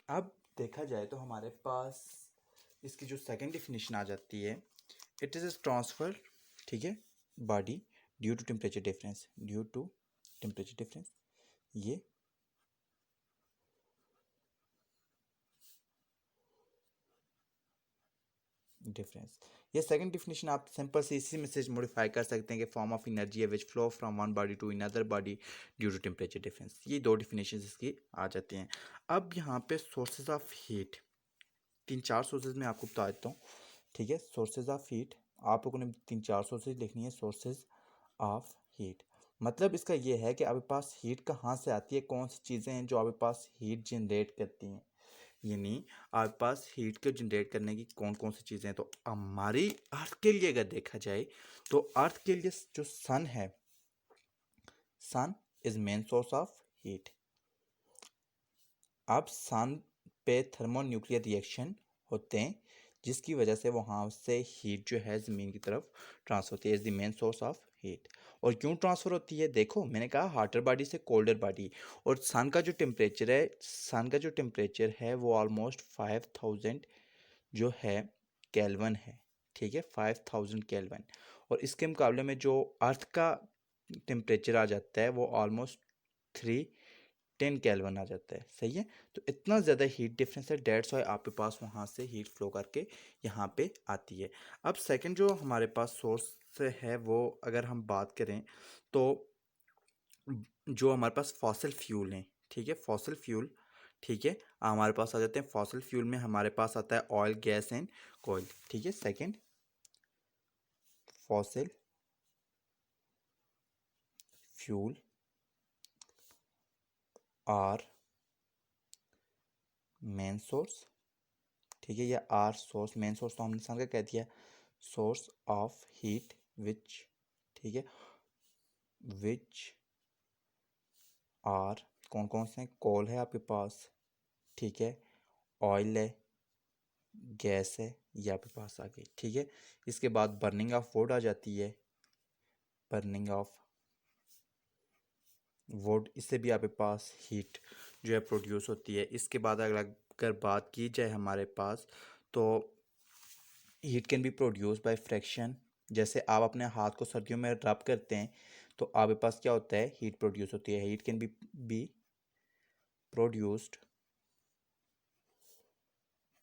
अब देखा जाए तो हमारे पास इसकी जो सेकंड डिफिनेशन आ जाती है, इट इज़ ट्रांसफर, ठीक है, body due to temperature difference, due to temperature difference, ये डिफरेंस। ये सेकंड डिफिनेशन आप सिंपल से इसी में से मॉडिफाई कर सकते हैं कि फॉर्म ऑफ एनर्जी है which flow from one body to another body due to temperature difference. ये दो डिफिनेशन इसकी आ जाती हैं। अब यहाँ पे सोर्सेज ऑफ हीट, तीन चार सोर्सेज में आपको बता देता हूँ, ठीक है। सोर्सेज ऑफ हीट आप लोगों ने तीन चार सोर्सेज लिखनी है। सोर्सेज ऑफ हीट मतलब इसका ये है कि आपके पास हीट कहाँ से आती है, कौन सी चीज़ें हैं जो आपके पास हीट जनरेट करती हैं, यानी आपके पास हीट को जनरेट करने की कौन कौन सी चीज़ें हैं। तो हमारी अर्थ के लिए अगर देखा जाए तो अर्थ के लिए जो सन है, sun is main source of heat. अब सन पे थर्मोन्यूक्लियर रिएक्शन होते हैं जिसकी वजह से वहाँ से हीट जो है ज़मीन की तरफ ट्रांसफर होती है, is the main source of heat. और क्यों ट्रांसफ़र होती है, देखो मैंने कहा हार्टर बॉडी से कोल्डर बॉडी, और सन का जो टेम्परेचर है, सन का जो टेम्परेचर है वो ऑलमोस्ट 5000 जो है केल्विन है, ठीक है, 5000 केल्विन। और इसके मुकाबले में जो अर्थ का टेम्परेचर आ जाता है वो ऑलमोस्ट 310 केल्विन आ जाता है, सही है। तो इतना ज़्यादा हीट डिफरेंस है, डेट्स वाई आपके पास वहाँ से हीट फ्लो करके यहाँ पे आती है। अब सेकंड जो हमारे पास सोर्स है वो अगर हम बात करें तो जो हमारे पास फॉसिल फ्यूल हैं, ठीक है, फॉसिल फ्यूल, ठीक है, हमारे पास आ जाते हैं। फॉसिल फ्यूल में हमारे पास आता है ऑयल, गैस एंड कोयल, ठीक है। Second fossil fuel are main source, ठीक है, या आर सोर्स, मेन सोर्स तो हमने सन का कह दिया, सोर्स ऑफ हीट विच, ठीक है, विच आर कौन कौन से हैं, कोल है आपके पास, ठीक है, ऑयल है, गैस है, ये आपके पास आ गई, ठीक है। इसके बाद बर्निंग ऑफ वुड आ जाती है, बर्निंग ऑफ वुड, इससे भी आपके पास हीट जो है प्रोड्यूस होती है। इसके बाद अगर बात की जाए हमारे पास तो heat can be produce by fraction, जैसे आप अपने हाथ को सर्दियों में रब करते हैं तो आपके पास क्या होता है, हीट प्रोड्यूस होती है। Heat can be produced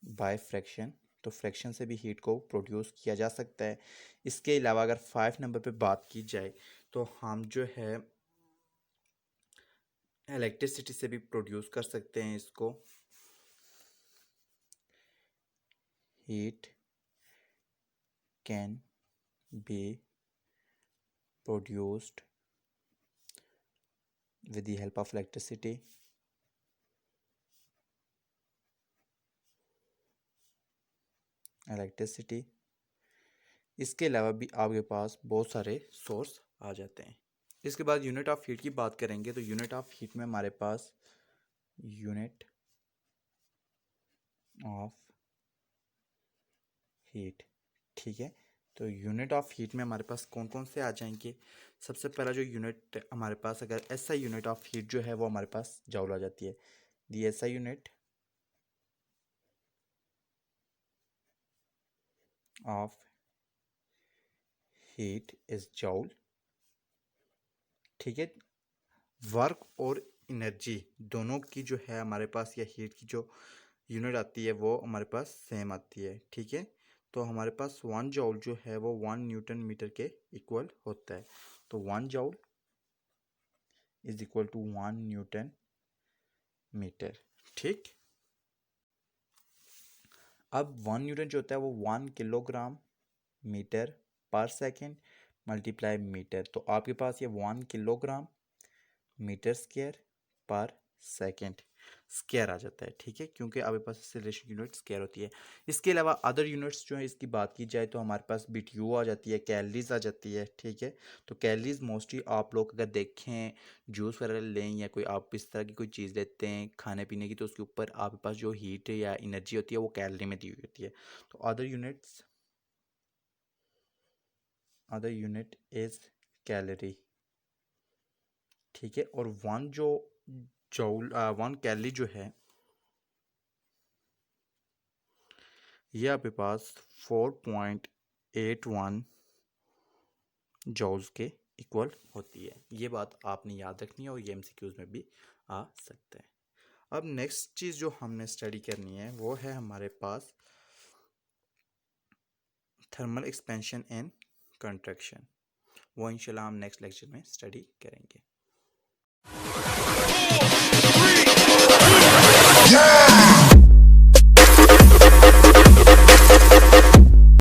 by fraction, तो फ्रैक्शन से भी हीट को प्रोड्यूस किया जा सकता है। इसके अलावा अगर 5 नंबर पे बात की जाए तो हम जो है इलेक्ट्रिसिटी से भी प्रोड्यूस कर सकते हैं इसको। Heat can be produced with the help of electricity, electricity. इसके अलावा भी आपके पास बहुत सारे सोर्स आ जाते हैं। इसके बाद यूनिट ऑफ हीट की बात करेंगे तो यूनिट ऑफ हीट में हमारे पास यूनिट ऑफ हीट, ठीक है। तो यूनिट ऑफ हीट में हमारे पास कौन कौन से आ जाएंगे। सबसे पहला जो यूनिट हमारे पास, अगर एसआई यूनिट ऑफ हीट जो है वो हमारे पास जॉल आ जाती है। The SI unit of heat is joule, ठीक है। वर्क और एनर्जी दोनों की जो है हमारे पास, या हीट की जो यूनिट आती है वो हमारे पास सेम आती है, ठीक है। तो हमारे पास 1 जॉल जो है वो 1 न्यूटन मीटर के इक्वल होता है। तो 1 joule is equal to 1 newton metre, ठीक। अब 1 न्यूटन जो होता है वो 1 किलोग्राम मीटर पर सेकेंड मल्टीप्लाई मीटर, तो आपके पास ये 1 किलोग्राम मीटर स्क्वायर पर सेकेंड स्क्वायर आ जाता है, ठीक है, क्योंकि आपके पास एक्सेलरेशन यूनिट स्क्वायर होती है। इसके अलावा अदर यूनिट्स जो है इसकी बात की जाए तो हमारे पास बीटीयू आ जाती है, कैलरीज आ जाती है, ठीक है। तो कैलरीज मोस्टली आप लोग अगर देखें जूस वगैरह लें या कोई आप इस तरह की कोई चीज़ लेते हैं खाने पीने की, तो उसके ऊपर आपके पास जो हीट या एनर्जी होती है वो कैलरी में दी हुई होती है। तो अदर यूनिट इज़ कैलोरी, ठीक है। और 1 कैलोरी जो है ये आपके पास 4.81 जॉल्स के इक्वल होती है। ये बात आपने याद रखनी है और ये एमसीक्यूज में भी आ सकता है। अब नेक्स्ट चीज़ जो हमने स्टडी करनी है वो है हमारे पास थर्मल एक्सपेंशन एंड कंट्रैक्शन। वो इंशाल्लाह हम नेक्स्ट लेक्चर में स्टडी करेंगे।